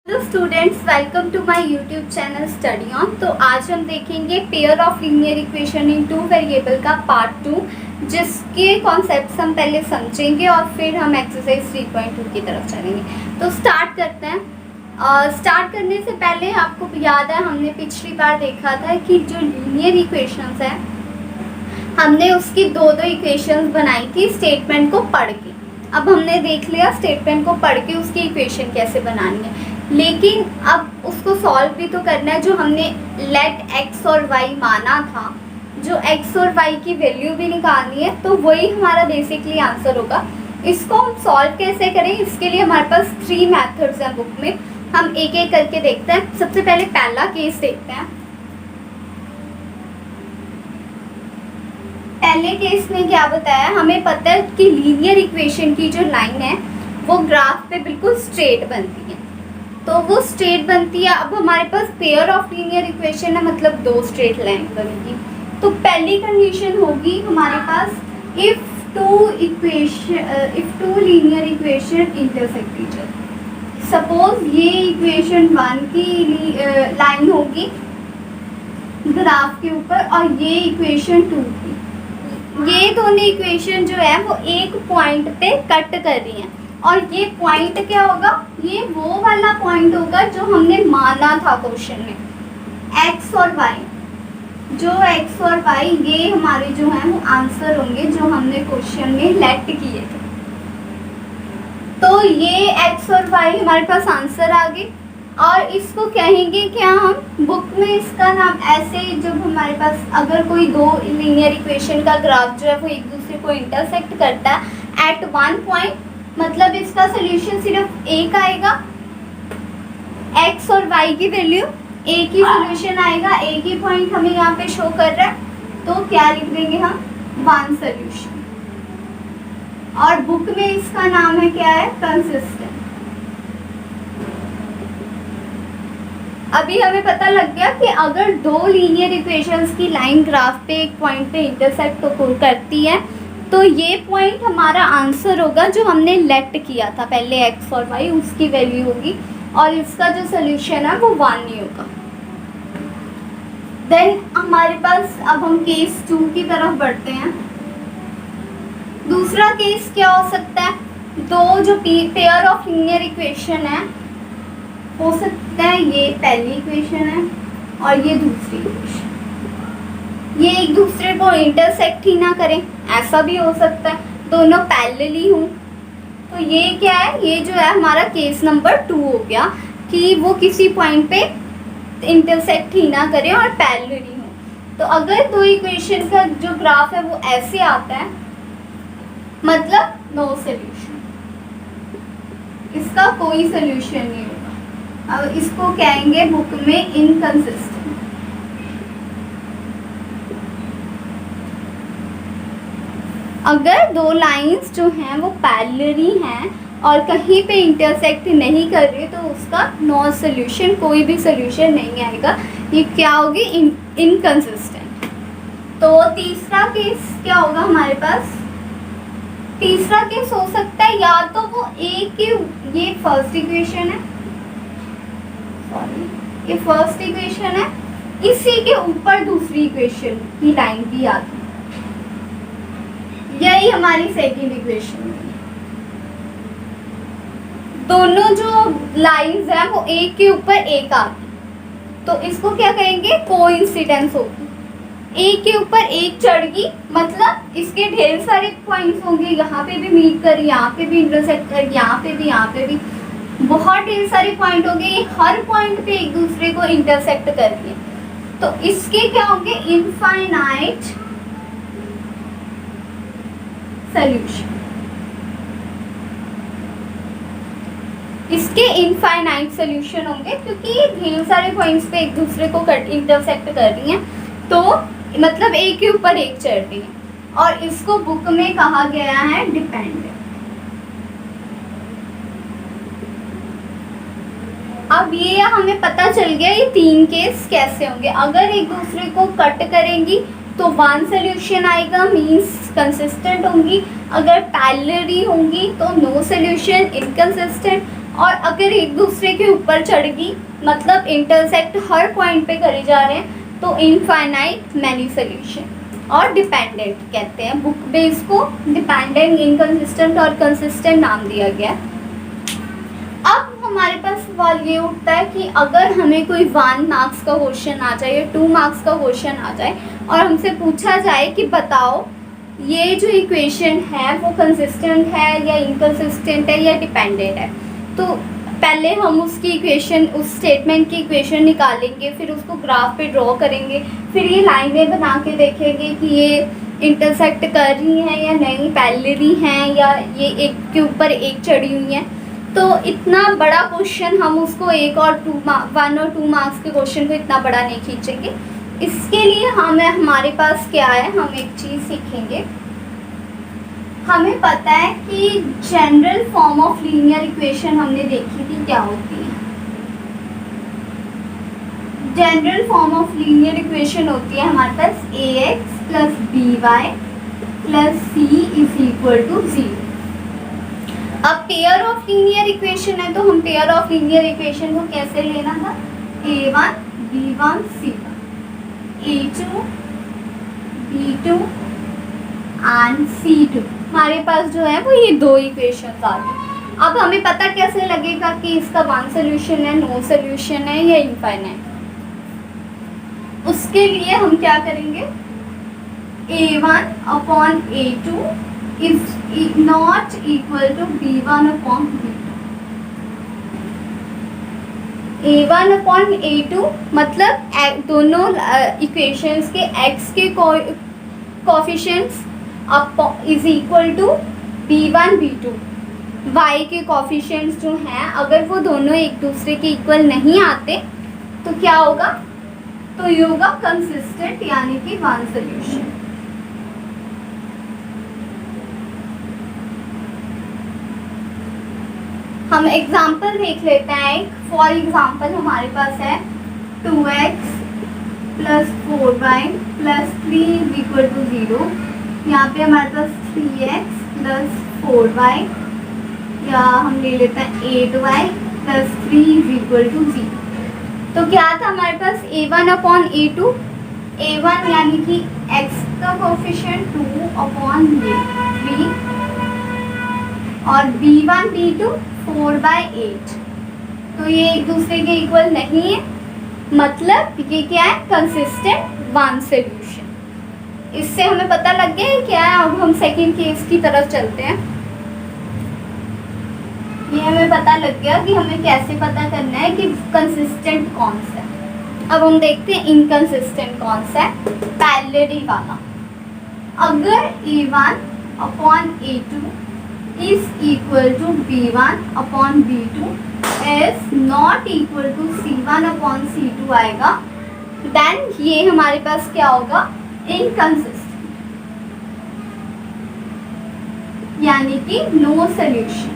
Hello students, welcome to my YouTube channel study on. तो आज हम देखेंगे pair of linear equation in two variable का part 2, जिसके कॉन्सेप्ट्स हम पहले समझेंगे और फिर हम एक्सरसाइज 3.2 की तरफ चलेंगे। तो स्टार्ट करते हैं। स्टार्ट करने से पहले आपको याद है हमने पिछली बार देखा था कि जो लीनियर इक्वेशंस है हमने उसकी दो इक्वेशंस बनाई थी स्टेटमेंट को पढ़ के। अब हमने देख लिया स्टेटमेंट को पढ़ के उसकी इक्वेशन कैसे बनानी है, लेकिन अब उसको सॉल्व भी तो करना है। जो हमने लेट एक्स और वाई माना था, जो एक्स और वाई की वैल्यू भी निकालनी है, तो वही हमारा बेसिकली आंसर होगा। इसको हम सॉल्व कैसे करें, इसके लिए हमारे पास 3 मेथड्स हैं बुक में। हम एक एक करके देखते हैं। सबसे पहले पहला केस देखते हैं। पहले केस में क्या बताया, हमें पता है कि लीनियर इक्वेशन की जो लाइन है वो ग्राफ पे बिल्कुल स्ट्रेट बनती है। तो वो स्ट्रेट बनती है। अब हमारे पास पेयर ऑफ लीनियर इक्वेशन है, मतलब दो स्ट्रेट लाइन बनेगी। तो पहली कंडीशन होगी हमारे पास, if two linear equation intersect each other. Suppose ये इक्वेशन 1 की लाइन होगी ग्राफ के ऊपर और ये इक्वेशन 2 की। ये दोनों इक्वेशन जो है वो एक पॉइंट पे कट कर रही हैं, और ये पॉइंट क्या होगा, ये वो वाला पॉइंट होगा जो हमने माना था क्वेश्चन में, एक्स और वाई। जो एक्स और वाई ये हमारे जो हैं वो आंसर होंगे जो हमने क्वेश्चन में लेट किए थे। तो ये एक्स और वाई हमारे पास आंसर आ गए। और इसको कहेंगे क्या, हम बुक में इसका नाम ऐसे, जब हमारे पास अगर कोई दो लीनियर इक्वेशन का ग्राफ जो है वो एक दूसरे को इंटरसेक्ट करता है एट वन पॉइंट, मतलब इसका सोल्यूशन सिर्फ एक आएगा। एक्स और वाई की वैल्यू एक ही सोल्यूशन आएगा, एक ही पॉइंट हमें यहाँ पे शो कर रहा है, तो क्या लिख देंगे हम, वन सोल्यूशन। और बुक में इसका नाम है क्या है, कंसिस्टेंट। अभी हमें पता लग गया कि अगर दो लीनियर इक्वेशंस की लाइन ग्राफ पे एक पॉइंट पे इंटरसेक्ट करती है, तो ये पॉइंट हमारा आंसर होगा जो हमने लेट किया था पहले एक्स और वाई, उसकी वैल्यू होगी। और इसका जो सोल्यूशन है वो 1 ही होगा। देन हमारे पास, अब हम केस 2 की तरफ बढ़ते हैं। दूसरा केस क्या हो सकता है, दो जो पेयर ऑफ लीनियर इक्वेशन है, हो सकता है ये पहली इक्वेशन है और ये दूसरी इक्वेशन, ये एक दूसरे को इंटरसेक्ट ही ना करें, ऐसा भी हो सकता है, दोनों पैरेलली हों। तो ये क्या है, ये जो है हमारा केस नंबर 2 हो गया कि वो किसी पॉइंट पे इंटरसेक्ट ही ना करें और पैरेलली हो। तो अगर दो इक्वेशन का जो ग्राफ है वो ऐसे आता है, मतलब नो सोल्यूशन, इसका कोई सोल्यूशन नहीं होगा। अब इसको कहेंगे बुक में इनकंसिस्टेंट। अगर दो लाइंस जो हैं वो पैरेलली हैं और कहीं पे इंटरसेक्ट नहीं कर रही, तो उसका नो सोल्यूशन, कोई भी सोल्यूशन नहीं आएगा। ये क्या होगी, इनकंसिस्टेंट। तो तीसरा केस क्या होगा हमारे पास, तीसरा केस हो सकता है या तो वो एक ही, ये फर्स्ट इक्वेशन है, ये फर्स्ट इक्वेशन है, इसी के ऊपर दूसरी इक्वेशन की लाइन भी आती है, यही हमारी सेकंड इक्वेशन है। दोनों जो लाइंस हैं वो एक के ऊपर एक आती, तो इसको क्या कहेंगे, कोइंसिडेंस होगी। एक के ऊपर एक चढ़गी, मतलब इसके ढेर सारे पॉइंट्स होंगे, यहाँ पे भी मीट कर, यहाँ पे भी इंटरसेक्ट कर, यहाँ पे भी, यहाँ पे भी, बहुत ढेर सारे पॉइंट होंगे, ये हर पॉइंट पे एक दूसरे को इंटरसेक्ट करेंगे। तो इसके क्या होंगे, इनफाइनाइट सॉल्यूशन। इसके इनफाइनाइट सॉल्यूशन होंगे क्योंकि ये ढेर सारे पॉइंट्स पे एक दूसरे को इंटरसेक्ट कर रही हैं, तो मतलब एक के ऊपर एक चढ़ रही है। और इसको बुक में कहा गया है डिपेंडेंट। अब ये हमें पता चल गया ये 3 केस कैसे होंगे। अगर एक दूसरे को कट करेंगी तो 1 सोल्यूशन आएगा, मींस कंसिस्टेंट होंगी। अगर पैरेलली होंगी तो नो सोल्यूशन, इनकंसिस्टेंट। और अगर एक दूसरे के ऊपर चढ़ गई मतलब इंटरसेक्ट हर पॉइंट पे करे जा रहे हैं तो इनफाइनाइट मैनी सोल्यूशन। और डिपेंडेंट कहते हैं, बुक बेस को डिपेंडेंट, इनकंसिस्टेंट और कंसिस्टेंट नाम दिया गया। अब हमारे पास सवाल ये उठता है कि अगर हमें कोई 1 मार्क्स का क्वेश्चन आ जाए या 2 मार्क्स का क्वेश्चन आ जाए और हमसे पूछा जाए कि बताओ ये जो इक्वेशन है वो कंसिस्टेंट है या इनकंसिस्टेंट है या डिपेंडेंट है, तो पहले हम उसकी इक्वेशन, उस स्टेटमेंट की इक्वेशन निकालेंगे, फिर उसको ग्राफ पे ड्रॉ करेंगे, फिर ये लाइनें बना के देखेंगे कि ये इंटरसेक्ट कर रही हैं या नहीं, पैरेलली हैं या ये एक के ऊपर एक चढ़ी हुई हैं। तो इतना बड़ा क्वेश्चन हम उसको 1 और 2 मार्क्स के क्वेश्चन को इतना बड़ा नहीं खींचेंगे। इसके लिए हमारे पास क्या है, हम एक चीज़ सीखेंगे। हमें पता है कि general form of linear equation हमने देखी थी क्या होती है। General form of linear equation होती है हमारे पास ax + by + c = 0। अब पेयर ऑफ लीनियर इक्वेशन है तो हम पेयर ऑफ लीनियर इक्वेशन को कैसे लेना था, a1 b1 c1, a2 b2 and c2। हमारे पास जो है वो ये 2 इक्वेशंस आ गई। अब हमें पता कैसे लगेगा कि इसका 1 सोल्यूशन है, नो सोल्यूशन है या इनफाइनाइट। उसके लिए हम क्या करेंगे, a1/a2 is not equal to b1/b2। a1/a2 मतलब दोनों इक्वेशंस के x के coefficients is equal to b1 b2। y के कोफिशिएंट्स जो हैं अगर वो दोनों एक दूसरे के इक्वल नहीं आते तो क्या होगा, तो ये होगा कंसिस्टेंट यानी कि 1 सोल्यूशन। हम एग्जाम्पल देख लेते हैं। फॉर एग्जाम्पल हमारे पास है 2x + 4y + 3 = 0। यहाँ पे हमारे पास 3x + 4y या हम ले लेते हैं 8y + 3 = 0। तो क्या था हमारे पास a1/a2, a1 यानी कि x का कोफिशिएंट 2/3 और b1 b2 4/8। तो ये एक दूसरे के इक्वल नहीं है, मतलब ये क्या है, कंसिस्टेंट 1 सोल्यूशन। इससे हमें पता लग गया है क्या है। अब हम सेकंड केस की तरफ चलते हैं। ये हमें पता लग गया कि हमें कैसे पता करना है कि कंसिस्टेंट कौन सा है। अब हम देखते हैं इनकंसिस्टेंट कौन सा है, पैरेलली वाला। अगर a1/a2 is equal to b1/b2 is not equal to c1/c2 आएगा, देन ये हमारे पास क्या होगा, इनकंसिस्टेंट यानी कि no solution.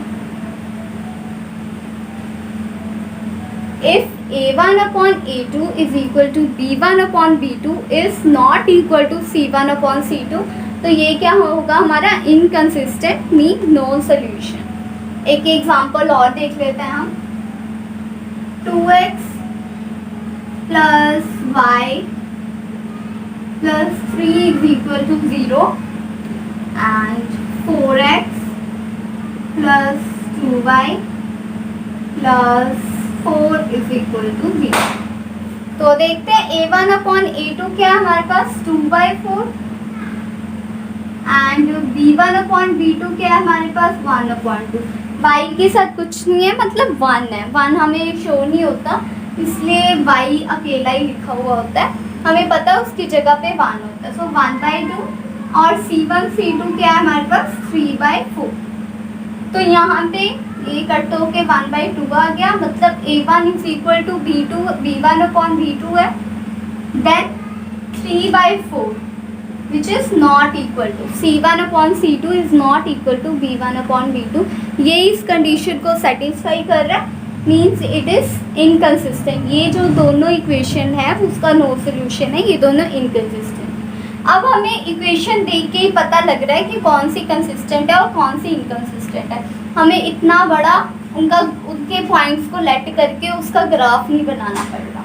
If a1/a2 is equal to b1/b2 is not equal to c1/c2, तो ये क्या होगा हमारा, इनकंसिस्टेंट मीन नो सोल्यूशन। एक एग्जांपल और देख लेते हैं हम। 2x + y + 3 = 0 and 4x + 2y + 4 = 0। तो देखते हैं a1/a2 क्या है हमारे पास 2/4 एंड b1/b2 क्या है हमारे पास 1/2। y के साथ कुछ नहीं है, मतलब 1 है। 1 हमें शो नहीं होता इसलिए y अकेला ही लिखा हुआ होता है, हमें पता है उसकी जगह पे 1 होता है। सो 1/2 और c1 c2 क्या है हमारे पास 3/4। तो यहाँ पे ये कट होके 1/2 आ गया, मतलब a1 is equal to b1/b2 है, then 3/4 which is not equal to c1/c2 is not equal to b1/b2। ये इस कंडीशन को सेटिस्फाई कर रहा है, मीन्स इट इज इनकंसिस्टेंट। ये जो दोनों इक्वेशन है उसका नो सोल्यूशन है, ये दोनों इनकंसिस्टेंट। अब हमें इक्वेशन देख के ही पता लग रहा है कि कौन सी कंसिस्टेंट है और कौन सी इनकंसिस्टेंट है। हमें इतना बड़ा उनके पॉइंट्स को लेट करके उसका ग्राफ नहीं बनाना पड़ेगा।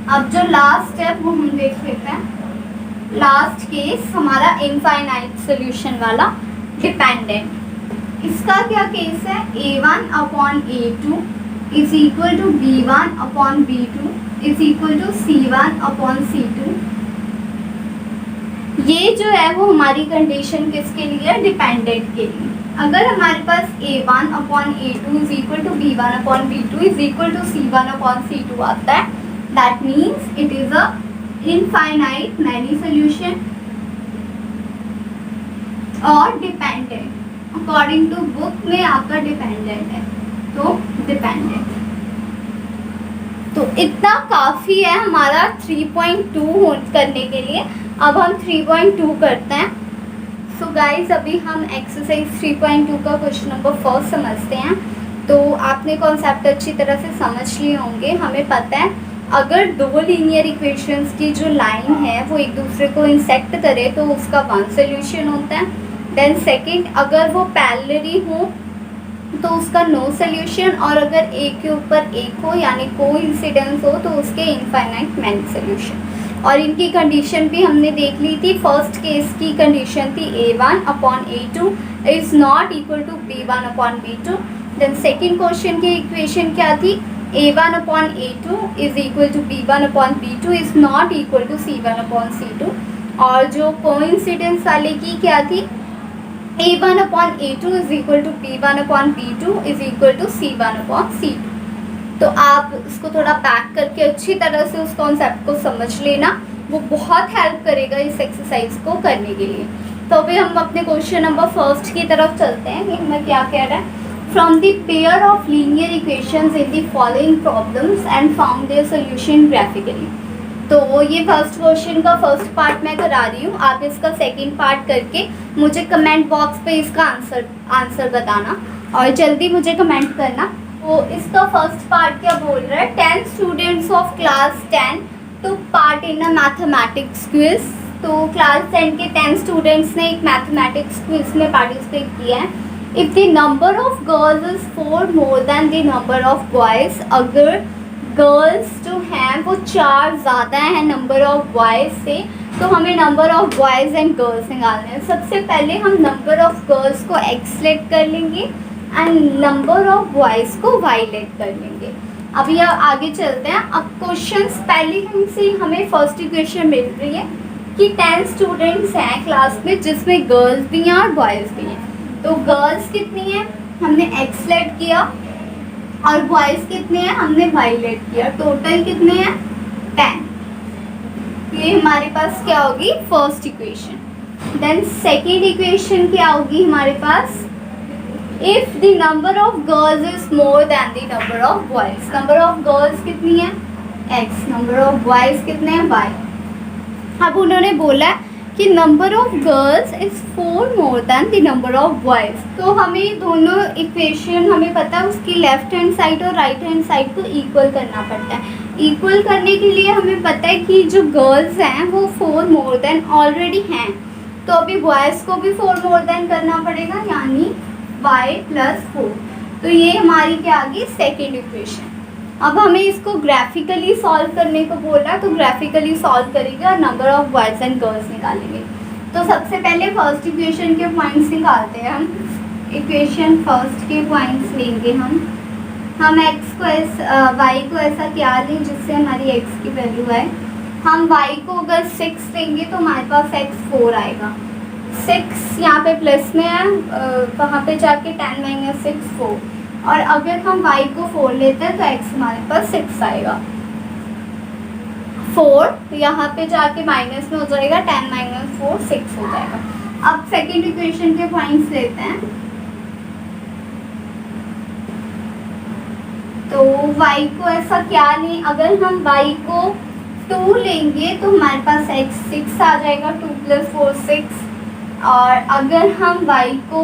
अब जो लास्ट है वो हम देख लेते हैं। लास्ट केस हमारा इनफाइनाइट सोल्यूशन वाला डिपेंडेंट। इसका क्या केस है, a1 upon a2 is equal to b1 upon b2 is equal to c1 upon c2। ये जो है वो हमारी कंडीशन किसके लिए है, डिपेंडेंट के लिए। अगर हमारे पास a1 upon a2 is equal to b1 upon b2 is equal to c1 upon c2 आता है, that means it is a infinite many solution और डिपेंडेंट। अकॉर्डिंग टू बुक में आपका डिपेंडेंट है, तो डिपेंडेंट। तो इतना काफ़ी है हमारा 3.2 करने के लिए। अब हम 3.2 करते हैं। सो गाइज अभी हम एक्सरसाइज 3.2 का क्वेश्चन नंबर फर्स्ट समझते हैं। तो आपने कॉन्सेप्ट अच्छी तरह से समझ लिए होंगे। हमें पता है अगर दो लीनियर इक्वेशंस की जो लाइन है वो एक दूसरे को इंसेक्ट करे तो उसका वन सोल्यूशन होता है। देन सेकंड, अगर वो पैरेलली हो तो उसका नो सोल्यूशन, और अगर एक के ऊपर एक हो यानी कोइंसिडेंस हो तो उसके इनफाइनाइट मैनी सोल्यूशन। और इनकी कंडीशन भी हमने देख ली थी। फर्स्ट केस की कंडीशन थी a1 upon a2 is not equal to b1 upon b2। Then second question की इक्वेशन क्या थी, a1 upon a2 is equal to b1 upon b2 is not equal to c1 upon c2। और जो coincidence वाले की क्या थी, a1 upon a2 is equal to b1 upon b2 is equal to c1 upon c2। तो आप इसको थोड़ा बैक करके अच्छी तरह से उस कॉन्सेप्ट को समझ लेना, वो बहुत हेल्प करेगा इस एक्सरसाइज को करने के लिए। तो अभी हम अपने क्वेश्चन नंबर फर्स्ट की तरफ चलते हैं कि हमें क्या कह रहा है। From the pair of linear equations in the following problems and found their solution graphically. तो ये फर्स्ट क्वेश्चन का फर्स्ट पार्ट मैं करा रही हूँ। आप इसका सेकंड पार्ट करके मुझे कमेंट बॉक्स पे इसका आंसर बताना और जल्दी मुझे कमेंट करना। तो इसका फर्स्ट पार्ट क्या बोल रहा है, 10 students of class 10 took part in a mathematics quiz। तो क्लास 10 के 10 स्टूडेंट्स ने एक मैथमेटिक्स क्विज में पार्टिसिपेट किया है। If the number of girls is 4 more than the number of boys, अगर गर्ल्स जो हैं वो 4 ज़्यादा हैं नंबर ऑफ बॉयज़ से, तो हमें number of boys and girls निकालने हैं। सबसे पहले हम नंबर ऑफ गर्ल्स को एक्स लेट कर लेंगे एंड नंबर ऑफ बॉयज़ को वाई लेट कर लेंगे। अभी आगे चलते हैं। अब क्वेश्चंस पहले हमसे हमें फर्स्ट इक्वेशन मिल रही है कि 10 स्टूडेंट्स हैं क्लास में जिसमें गर्ल्स भी हैं और बॉयज़ भी हैं। तो गर्ल्स कितनी हैं, हमने एक्स लेट किया, और बॉयज़ कितने हैं, हमने वाई लेट किया। टोटल कितने हैं, 10। ये हमारे पास क्या होगी, first equation. Then second equation क्या होगी हमारे पास, if the number of girls is more than the number of boys. Number of girls कितनी है, x, नंबर ऑफ बॉयज़ कितने हैं, y। अब उन्होंने बोला कि number of girls is 4 more than the number of boys. तो हमें दोनों इक्वेशन हमें पता है उसकी लेफ्ट हैंड साइड और राइट हैंड साइड को इक्वल करना पड़ता है। इक्वल करने के लिए हमें पता है कि जो गर्ल्स हैं वो 4 मोर देन ऑलरेडी हैं, तो अभी बॉयज़ को भी 4 मोर देन करना पड़ेगा, यानी y प्लस 4। तो ये हमारी क्या आ गई, सेकेंड इक्वेशन। अब हमें इसको ग्राफिकली सॉल्व करने को बोला, तो ग्राफिकली सॉल्व करेंगे और number of boys and girls निकालेंगे। तो सबसे पहले फर्स्ट इक्वेशन के पॉइंट्स निकालते हैं हम। इक्वेशन फर्स्ट के पॉइंट्स लेंगे हम x को y को ऐसा क्या लें जिससे हमारी x की वैल्यू आए। हम y को अगर 6 लेंगे तो हमारे पास x 4 आएगा। 6 यहाँ पे प्लस में है, वहाँ पे जाके 10 माइनस 6 4, और अगर हम y को 4 लेते हैं तो x हमारे पास 6 आएगा। 4 यहाँ पे जाके माइनस में हो जाएगा, 10 माइनस 4 6 हो जाएगा। अब सेकेंड इक्वेशन के पॉइंट्स लेते हैं। तो y को ऐसा क्या लें, अगर हम y को 2 लेंगे तो हमारे पास x 6 आ जाएगा, 2 प्लस 4 6। और अगर हम y को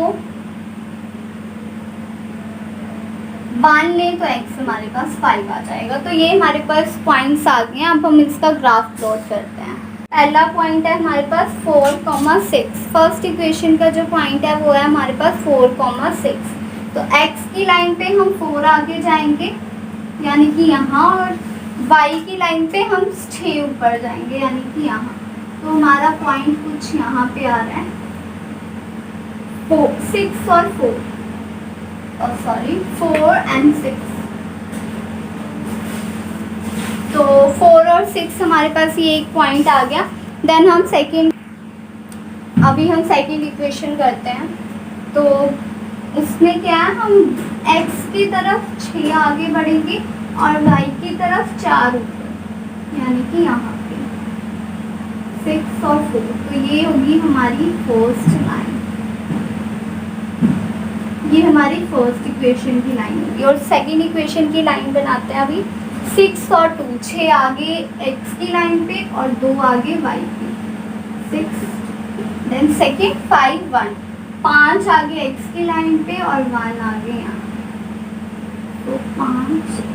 1 लें तो x हमारे पास 5 आ जाएगा। तो ये हमारे पास पॉइंट्स आ गए हैं। अब हम इसका ग्राफ प्लॉट करते हैं। पहला पॉइंट है हमारे पास 4, 6। फर्स्ट इक्वेशन का जो पॉइंट है वो है हमारे पास 4, 6। तो x की लाइन पे हम 4 आगे जाएंगे यानी कि यहाँ, और y की लाइन पे हम 6 ऊपर जाएंगे यानी कि यहाँ। तो हमारा पॉइंट कुछ यहाँ पे आ रहा है 6 और 4 एंड 6। तो 4 और 6 हमारे पास ये एक पॉइंट आ गया। देन हम अभी हम सेकेंड इक्वेशन करते हैं। तो उसमें क्या है, हम x की तरफ 6 आगे बढ़ेंगे और y की तरफ 4 ऊपर यानी कि यहाँ पे 6 और 4। तो ये होगी हमारी फर्स्ट लाइन, ये हमारी फर्स्ट इक्वेशन की लाइन होगी। और सेकेंड इक्वेशन की लाइन बनाते हैं अभी। 6 और 2, 6 आगे x की लाइन पे और 2 आगे y की, 6। देन सेकेंड 5 1, 5 आगे x की लाइन पे और 1 आगे यहाँ, तो 5 1।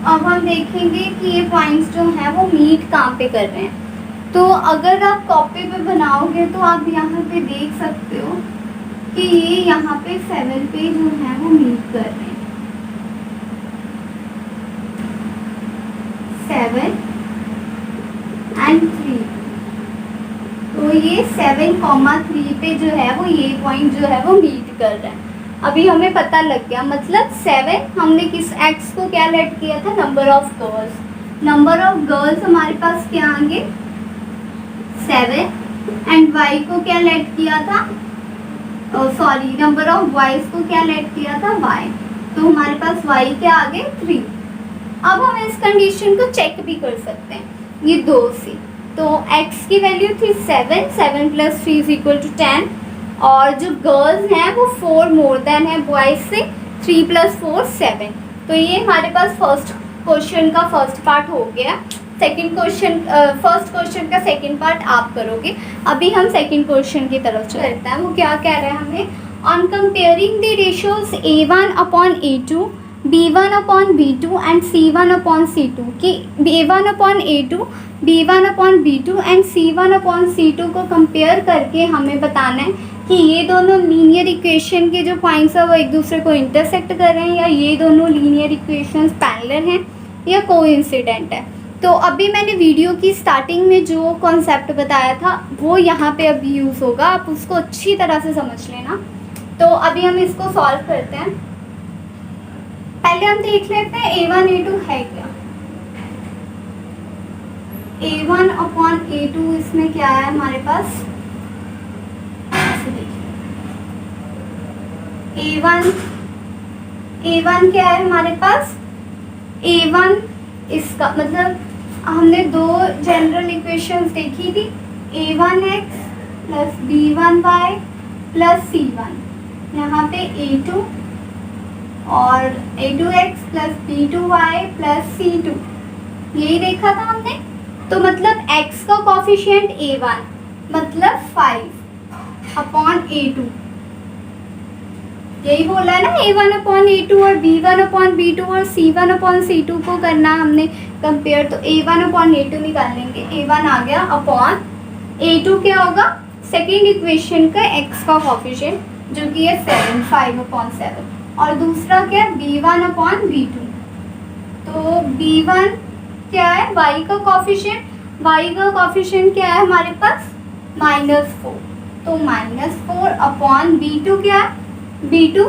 अब हम देखेंगे कि ये पॉइंट्स जो हैं वो मीट कहाँ पे कर रहे हैं। तो अगर आप कॉपी पे बनाओगे तो आप यहाँ पे देख सकते हो कि ये यहाँ पे 7 पे जो है वो मीट कर रहे हैं, 7 एंड 3। तो ये 7,3 पे जो है वो ये पॉइंट जो है वो मीट कर रहा है। अभी हमें पता लग गया, मतलब 7 हमने किस x को क्या लेट किया था, number of girls. Number of girls हमारे पास क्या आएंगे 7 एंड y को क्या लेट किया था, नंबर ऑफ बॉयज को क्या लेट किया था y। तो हमारे पास y क्या आगे 3। अब हम इस कंडीशन को चेक भी कर सकते हैं ये 2 से। तो x की वैल्यू थी 7, 7 + 3 = 10, और जो गर्ल्स हैं वो 4 मोर देन है बॉयज से, 3 + 4 7। तो ये हमारे पास फर्स्ट क्वेश्चन का फर्स्ट पार्ट हो गया। फर्स्ट क्वेश्चन का सेकंड पार्ट आप करोगे। अभी हम सेकंड क्वेश्चन की तरफ चलते हैं। वो क्या कह रहे हैं हमें, on comparing the ratios A1/A2, B1/B2 and C1/C2 कि A1/A2, B1/B2 एंड C1/C2 को कंपेयर करके हमें बताना है कि ये दोनों लीनियर इक्वेशन के जो पॉइंट्स हैं वो एक दूसरे को इंटरसेक्ट कर रहे हैं, या ये दोनों लीनियर इक्वेशंस पैरेलल हैं, या कोइंसिडेंट है। तो अभी मैंने वीडियो की स्टार्टिंग में जो कॉन्सेप्ट बताया था वो यहाँ पे अभी यूज़ होगा, आप उसको अच्छी तरह से समझ लेना। तो अभी हम इसको सॉल्व करते हैं। पहले हम देख लेते हैं A1/A2 है क्या। A1/A2 इसमें क्या है हमारे पास, A1 क्या है हमारे पास, A1 इसका मतलब हमने 2 जनरल इक्वेशंस देखी थी, A1x + B1y + C1, यहाँ पे A2 और A2x + B2y + C2, यही देखा था हमने। तो मतलब x का कोफिशिएंट A1 मतलब 5/A2, यही बोला है ना। A1/A2 और B1/B2 और C1/C2 को करना हमने कंपेयर, तो A1/A2 निकाल लेंगे। A1 आ गया अपॉन A2 क्या होगा, सेकेंड इक्वेशन का x का कोफिशिएंट जो कि है 7, 5/7, और दूसरा क्या है B1/B2। तो B1 क्या है, y का कोफिशिएंट, y का कोफिशिएंट क्या है हमारे पास -4, तो -4 B2 क्या है, B2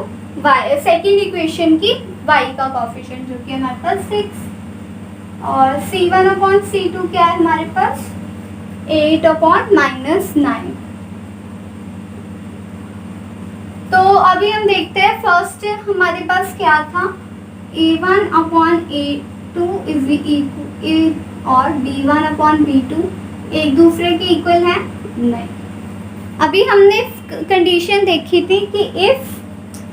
y सेकेंड इक्वेशन की y का कोफिशिएंट जो कि हमारे पास 6, और C1/C2 क्या है हमारे पास 8/-9। तो अभी हम देखते हैं फर्स्ट हमारे पास क्या था, A1/A2 और B1/B2 एक दूसरे के इक्वल है नहीं। अभी हमने कंडीशन देखी थी कि if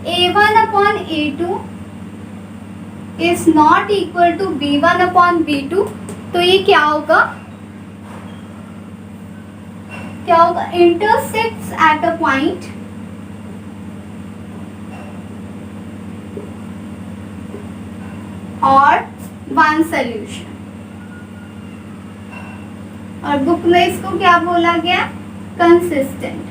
A1/A2 is not equal to B1/B2, तो ये क्या होगा, इंटरसेक्ट्स एट अ पॉइंट और वन सॉल्यूशन, और बुक में इसको क्या बोला गया, कंसिस्टेंट।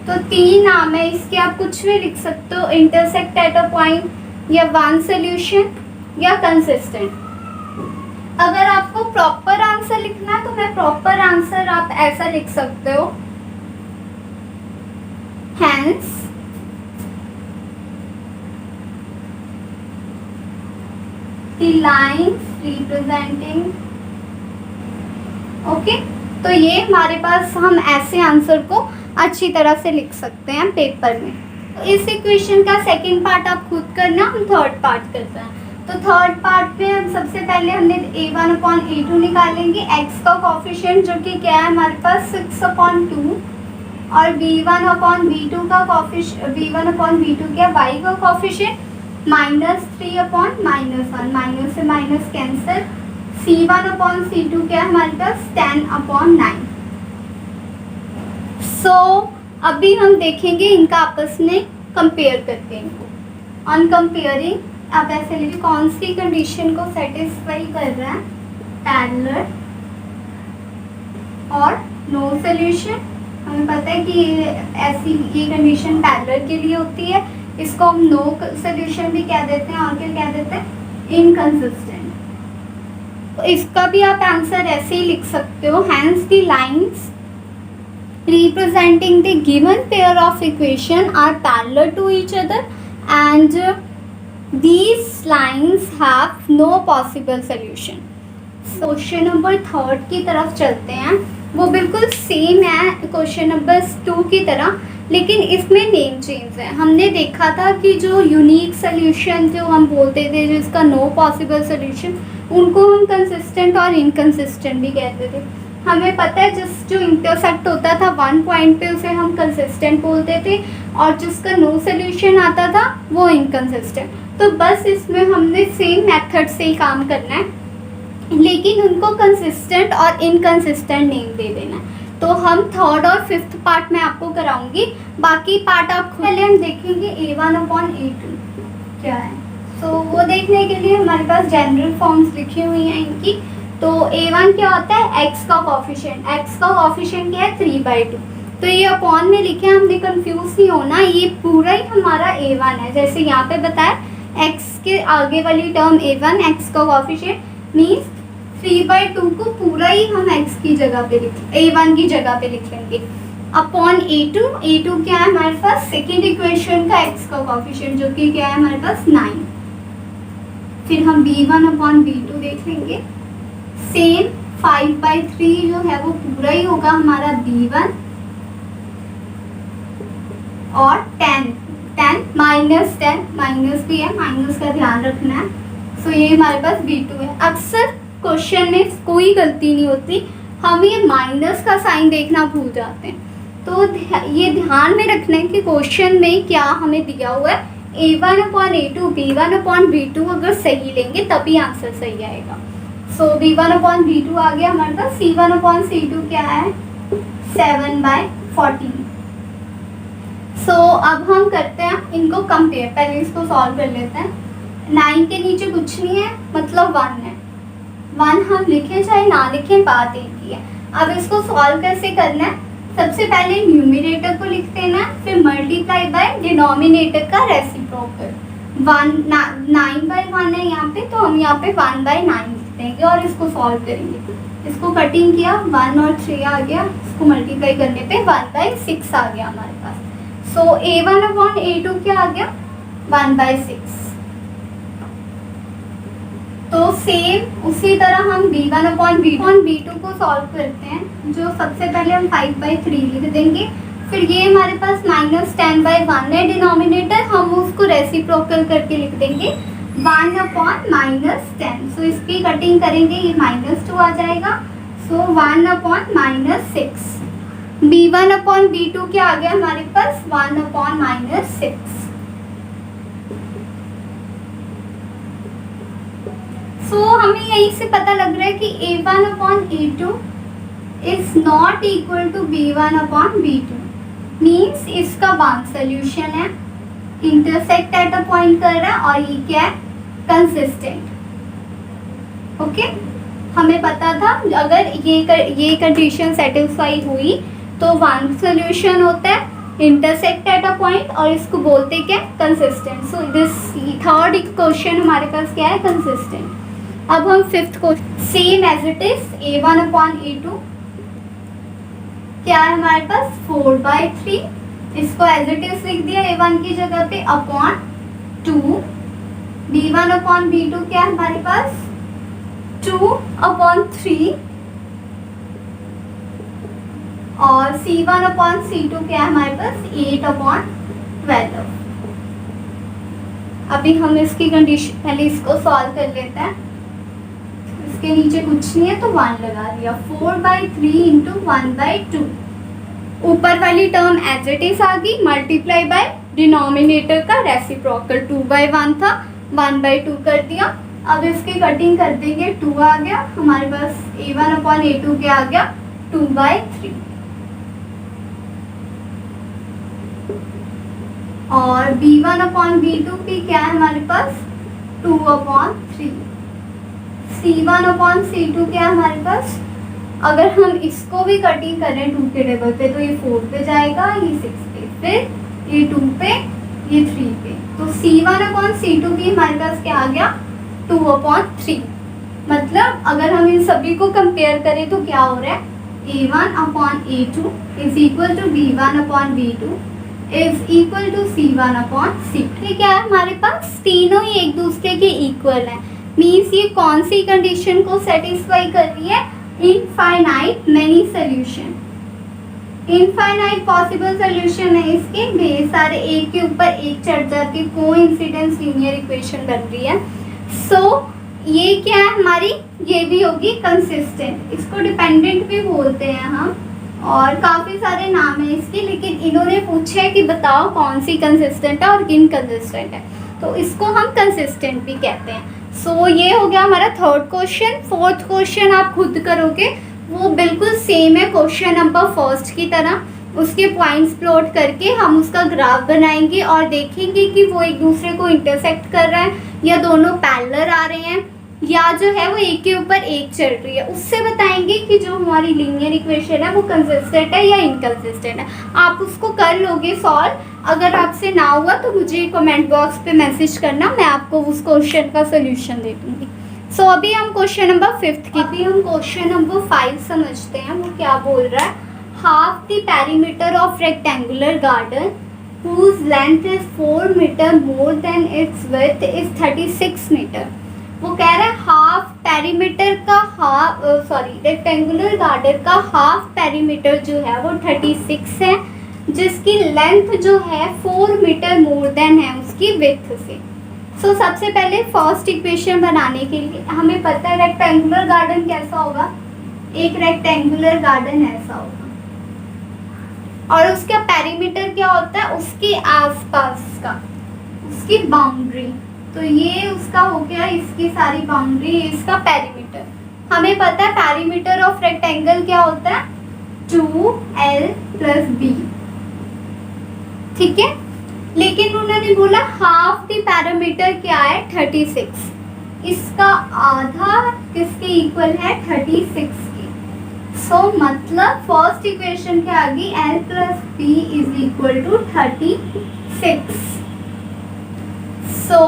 तो 3 नाम है इसके, आप कुछ भी लिख सकते हो, इंटरसेक्ट एट अ पॉइंट, या वन सोल्यूशन, या कंसिस्टेंट। अगर आपको प्रॉपर आंसर लिखना है तो मैं प्रॉपर आंसर आप ऐसा लिख सकते हो, hence the lines representing. Okay, तो ये हमारे पास, हम ऐसे आंसर को अच्छी तरह से लिख सकते हैं पेपर में। तो इस इक्वेशन का सेकंड पार्ट आप खुद करना, हम थर्ड पार्ट करते हैं। तो थर्ड पार्ट में हम सबसे पहले हमने a1/a2 निकालेंगे, x का कोफिशिएंट जो कि क्या है हमारे पास 6/2, और b1/b2 का कोफिशिएंट, b1/b2 क्या, y का कोफिशिएंट -3/-1, माइनस से माइनस कैंसिल, c1/c2 क्या है हमारे पास 10/9। सो अभी हम देखेंगे इनका आपस में कंपेयर करके, इनको ऑन कंपेयरिंग आप ऐसे लिखिए, कौन सी कंडीशन को सेटिस्फाई कर रहा है, पैरेलल और नो सॉल्यूशन। हमें पता है कि ऐसी ये कंडीशन पैरेलल के लिए होती है, इसको हम नो सॉल्यूशन भी कह देते हैं, और क्या कह देते हैं, इनकंसिस्टेंट। तो इसका भी आप आंसर ऐसे ही लिख सकते हो, hence the lines representing the given pair of equation are parallel to each other and these lines have no possible solution. Question number 3 की तरफ चलते हैं, वो बिल्कुल सेम है क्वेश्चन नंबर 2 की तरह, लेकिन इसमें नेम चेंज है। हमने देखा था कि जो यूनिक सोल्यूशन जो हम बोलते थे, जिसका नो पॉसिबल सोल्यूशन, उनको हम कंसिस्टेंट और इनकंसिस्टेंट भी कहते थे। हमें पता है जो इंटरसेक्ट होता था 1 पॉइंट पे उसे हम कंसिस्टेंट बोलते थे, और जिसका नो सोल्यूशन आता था वो इनकंसिस्टेंट। तो बस इसमें हमने सेम मेथड से ही काम करना है, लेकिन उनको कंसिस्टेंट और इनकंसिस्टेंट नेम दे देना है। तो हम थर्ड और फिफ्थ पार्ट में आपको कराऊंगी, बाकी पार्ट आप पहले हम देखेंगे a1/a2 क्या है। तो वो देखने के लिए हमारे पास जनरल फॉर्म्स लिखी हुई हैं इनकी। तो a1 क्या होता है, x का कोफिशिएंट, x का कोफिशिएंट क्या है 3/2। तो ये अपॉन में लिखे, हमने कंफ्यूज नहीं होना, ये पूरा ही हमारा a1 है। जैसे यहाँ पे बताया x के आगे वाली टर्म a1, x का कोफिशिएंट मीन्स 3/2 को पूरा ही हम x की जगह पे a1 की जगह पे लिख लेंगे, अपॉन a2 क्या है हमारे पास सेकेंड इक्वेशन का x का कोफिशिएंट जो कि क्या है हमारे पास 9। फिर हम b1/b2 देख लेंगे, सेम 5/3 जो है वो पूरा ही होगा हमारा b1, और 10 माइनस भी है, माइनस का ध्यान रखना है। सो ये हमारे पास b2 है। अक्सर क्वेश्चन में कोई गलती नहीं होती, हम ये माइनस का साइन देखना भूल जाते हैं। तो ये ध्यान में रखना है कि क्वेश्चन में क्या हमें दिया हुआ है, a1/a2 b1/b2 अगर सही लेंगे तभी आंसर सही आएगा। सो b1/b2 आ गया हमारे पास, c1/c2 क्या है 7/14। सो अब हम करते हैं इनको कंपेयर, पहले इसको सॉल्व कर लेते हैं। 9 के नीचे कुछ नहीं है, मतलब 1 है, 1 हम लिखें चाहे ना लिखें बात एक ही है। अब इसको सॉल्व कैसे करना है, सबसे पहले न्यूमरेटर को लिख देना है, फिर मल्टीप्लाई बाय डिनोमिनेटर का रेसिप्रोकल। 9/1 है यहाँ पे, तो हम यहाँ पे 1/9 लिख देंगे और इसको सॉल्व करेंगे। इसको कटिंग किया, 1 और 3 आ गया, इसको मल्टीप्लाई करने पे 1/6 आ गया हमारे पास। सो a1/a2 क्या आ गया 1/6। तो सेम उसी तरह हम b1/b2 को सॉल्व करते हैं, जो सबसे पहले हम 5/3 लिख देंगे, फिर ये हमारे पास -10/1 है डिनोमिनेटर, हम उसको रेसिप्रोकल करके लिख देंगे 1/-10। सो इसकी कटिंग करेंगे, ये -2 आ जाएगा, सो 1/-6। b1/b2 क्या आ गया हमारे पास 1/-6। सो हमें यहीं से पता लग रहा है कि a1/a2 is not equal to b1/b2, means इसका वन सोल्यूशन है, इंटरसेक्ट एट अ पॉइंट कर रहा है, और ये क्या है कंसिस्टेंट। ओके, हमें पता था अगर ये कंडीशन सेटिस्फाई हुई तो वन सोल्यूशन होता है इंटरसेक्ट एट अ पॉइंट, और इसको बोलते क्या, consistent. So this third question हमारे पास क्या है, कंसिस्टेंट। अब हम fifth question, same as it is a1 upon a2 क्या है हमारे पास 4/3, इसको एज इट इज लिख दिया a1 की जगह पे अपॉन 2, b1 अपॉन b2 क्या है हमारे पास 2/3 और c1 अपॉन c2 क्या है हमारे पास 8/12। अभी हम इसकी कंडीशन पहले इसको सॉल्व कर लेते हैं। इसके नीचे कुछ नहीं है तो 1 लगा दिया, 4/3 इंटू 1/2। ऊपर वाली टर्म एज इट इज आ गई, मल्टीप्लाई बाय डिनोमिनेटर का रेसिप्रोकल 2/1 था, 1/2 कर दिया। अब इसकी कटिंग कर देंगे, 2 आ गया हमारे पास, a1 अपॉन a2 क्या आ गया 2/3 और b1 अपॉन b2 भी क्या है हमारे पास 2/3, c1 अपॉन c2 क्या है हमारे पास, अगर हम इसको भी कटिंग करें 2 के टेबल पे तो ये 4 पे जाएगा, ये 6 पे, फिर ये 2 पे, ये 3 पे, तो c1 अपॉन c2 भी हमारे पास क्या आ गया 2/3। मतलब अगर हम इन सभी को कंपेयर करें तो क्या हो रहा है, a1 upon a2 is equal to b1 upon b2 is equal to c1 upon c2। ठीक है, हमारे पास तीनों ही एक दूसरे के इक्वल हैं, मीन्स ये कौन सी कंडीशन को सेटिस्फाई कर रही है, infinite many solution, infinite possible solution है इसके, ढेर सारे एक के ऊपर एक चढ़ जाती कोइंसिडेंस लीनियर इक्वेशन बन रही है। सो ये क्या है हमारी, ये भी होगी कंसिस्टेंट, इसको डिपेंडेंट भी बोलते हैं हम, और काफ़ी सारे नाम है इसके, लेकिन इन्होंने पूछा है कि बताओ कौन सी कंसिस्टेंट है और इनकंसिस्टेंट है, तो इसको हम कंसिस्टेंट भी कहते हैं। सो ये हो गया हमारा थर्ड क्वेश्चन। फोर्थ क्वेश्चन आप खुद करोगे, वो बिल्कुल सेम है क्वेश्चन नंबर फर्स्ट की तरह, उसके पॉइंट्स प्लॉट करके हम उसका ग्राफ बनाएंगे और देखेंगे कि वो एक दूसरे को इंटरसेक्ट कर रहा है या दोनों पैरेलल आ रहे हैं या जो है वो एक के ऊपर एक चल रही है। उससे बताएंगे कि जो हमारी लीनियर इक्वेशन है वो कंसिस्टेंट है या इनकंसिस्टेंट है। आप उसको कर लोगे सॉल्व, अगर आपसे ना हुआ तो मुझे कमेंट बॉक्स पे मैसेज करना, मैं आपको उस क्वेश्चन का सोल्यूशन दे दूँगी। सो अभी हम क्वेश्चन नंबर 5 की, अभी हम क्वेश्चन नंबर 5 समझते हैं। वो क्या बोल रहा है, half the perimeter of rectangular garden whose length is 4 meter more than its width is 36 meter। वो कह रहा है हाफ पेरीमीटर का रेक्टेंगुलर गार्डन का हाफ पेरीमीटर जो है वो 36 है, जिसकी लेंथ जो है 4 मीटर मोर देन है उसकी विड्थ से। सो सबसे पहले फर्स्ट इक्वेशन बनाने के लिए हमें पता है रेक्टेंगुलर गार्डन कैसा होगा, एक रेक्टेंगुलर गार्डन ऐसा होगा और उसका पेरीमीटर क्या होता है, उसके आसपास का, उसकी बाउंड्री, तो ये उसका हो गया, इसकी सारी बाउंड्री, इसका पेरीमीटर। हमें पता है पेरीमीटर ऑफ रेक्टेंगल क्या होता है 2l + b, ठीक है। लेकिन उन्होंने बोला हाफ द पेरीमीटर क्या है 36, इसका आधा किसके इक्वल है 36 के। सो मतलब फर्स्ट इक्वेशन क्या आ गई, l + b = 36। सो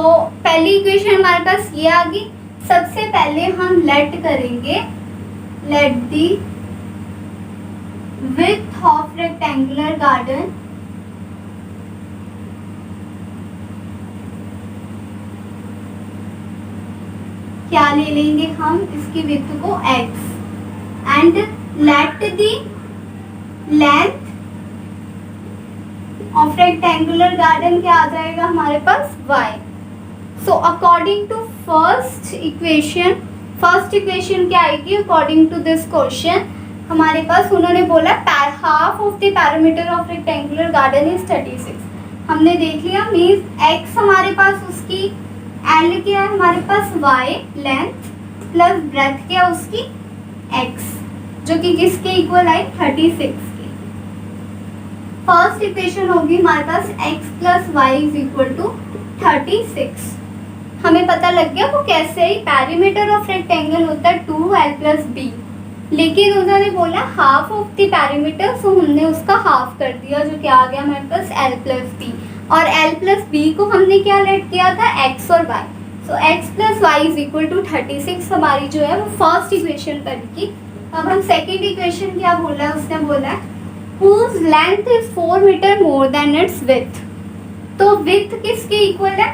पहली इक्वेशन हमारे पास ये आ गई। सबसे पहले हम लेट करेंगे, let the width of rectangular garden क्या ले लेंगे हम, इसकी विड्थ को x and let the length of rectangular garden क्या आ जाएगा हमारे पास y। So according to first equation क्या आएगी अकॉर्डिंग टू दिस क्वेश्चन, हमारे पास उन्होंने बोला half of the parameter of rectangular garden is 36। हमने देख लिया, मीन्स x हमारे पास उसकी एल क्या है हमारे पास y लेंथ प्लस ब्रेथ क्या उसकी x, जो कि किसके इक्वल आई 36 की। फर्स्ट इक्वेशन होगी हमारे पास x + y = 36। हमें पता लग गया वो कैसे ही पेरीमीटर ऑफ रेक्टेंगल होता है 2l प्लस बी, लेकिन उन्होंने बोला हाफ ऑफ द पेरीमीटर, सो हमने उसका हाफ कर दिया जो क्या आ गया हमारे पास l प्लस बी, और l प्लस बी को हमने क्या लेट किया था x और y, so x plus Y is equal to 36 हमारी जो है वो फर्स्ट इक्वेशन बनेगी। अब हम सेकेंड इक्वेशन क्या बोला है, उसने बोला है whose length is 4 metre more than its width, तो विथ किसके इक्वल है,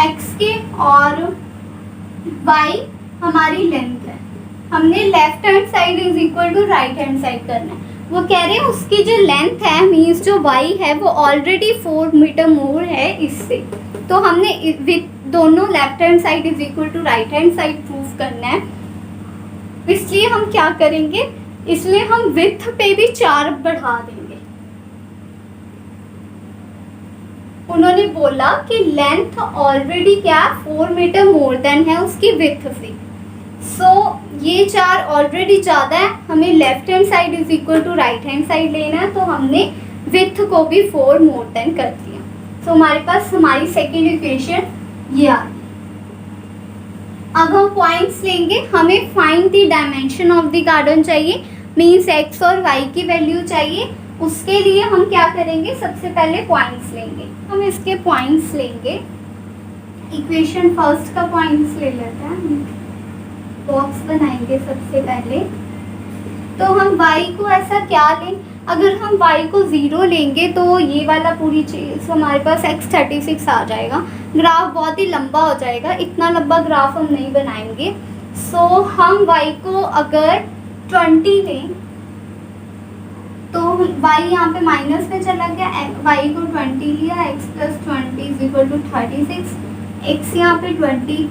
x के, और y हमारी लेंथ है। हमने left hand side is equal to right hand side करना है। वो कह रहे हैं उसकी जो लेंथ है मीन्स जो y है वो ऑलरेडी 4 मीटर मोर है इससे, तो हमने विथ दोनों left hand side is equal to right hand side proof करना है। इसलिए हम क्या करेंगे, इसलिए हम विथ पे भी 4 बढ़ा देंगे। उन्होंने बोला कि लेंथ ऑलरेडी क्या 4 मीटर मोर देन है उसकी विथ से, सो ये 4 ऑलरेडी ज़्यादा है, हमें left hand side is equal to right hand side लेना है, तो हमने विथ को भी 4 मोर देन कर दिया। सो हमारे पास हमारी सेकेंड इक्वेशन ये आ गई। अब हम पॉइंट्स लेंगे, हमें find the dimension of the garden चाहिए, मीन्स x और y की वैल्यू चाहिए। उसके लिए हम क्या करेंगे, सबसे पहले पॉइंट्स लेंगे, हम इसके पॉइंट्स लेंगे। इक्वेशन फर्स्ट का पॉइंट्स ले लेते हैं, बॉक्स बनाएंगे सबसे पहले। तो हम y को ऐसा क्या लें, अगर हम y को 0 लेंगे तो ये वाला पूरी चीज़ हमारे पास x36 आ जाएगा, ग्राफ बहुत ही लंबा हो जाएगा, इतना लंबा ग्राफ हम नहीं बनाएंगे। सो हम y को अगर 20 लें तो y यहाँ पे माइनस में चला गया, y को 20 लिया, x plus 20 is equal to 36, x यहाँ पे 20